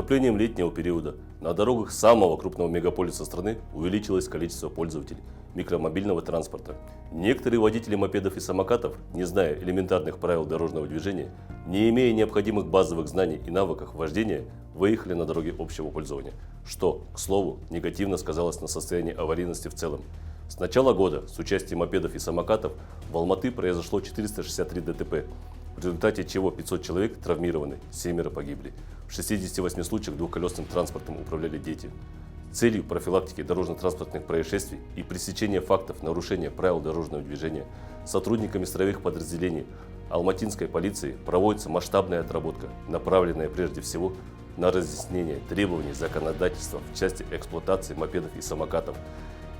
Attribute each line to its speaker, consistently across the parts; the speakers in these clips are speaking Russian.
Speaker 1: наступлением летнего периода на дорогах самого крупного мегаполиса страны увеличилось количество пользователей микромобильного транспорта. Некоторые водители мопедов и самокатов, не зная элементарных правил дорожного движения, не имея необходимых базовых знаний и навыков вождения, выехали на дороги общего пользования, что, к слову, негативно сказалось на состоянии аварийности в целом. С начала года с участием мопедов и самокатов в Алматы произошло 463 ДТП, в результате чего 500 человек травмированы, 7 погибли. В 68 случаях двухколесным транспортом управляли дети. Целью профилактики дорожно-транспортных происшествий и пресечения фактов нарушения правил дорожного движения сотрудниками строевых подразделений алматинской полиции проводится масштабная отработка, направленная прежде всего на разъяснение требований законодательства в части эксплуатации мопедов и самокатов.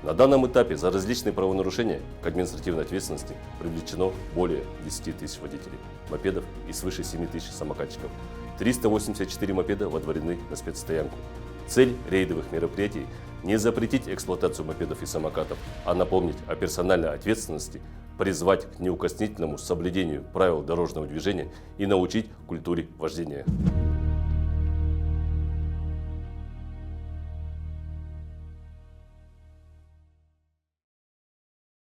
Speaker 1: На данном этапе за различные правонарушения к административной ответственности привлечено более 10 тысяч водителей мопедов и свыше 7 тысяч самокатчиков. 384 мопеда водворены на спецстоянку. Цель рейдовых мероприятий – не запретить эксплуатацию мопедов и самокатов, а напомнить о персональной ответственности, призвать к неукоснительному соблюдению правил дорожного движения и научить культуре вождения.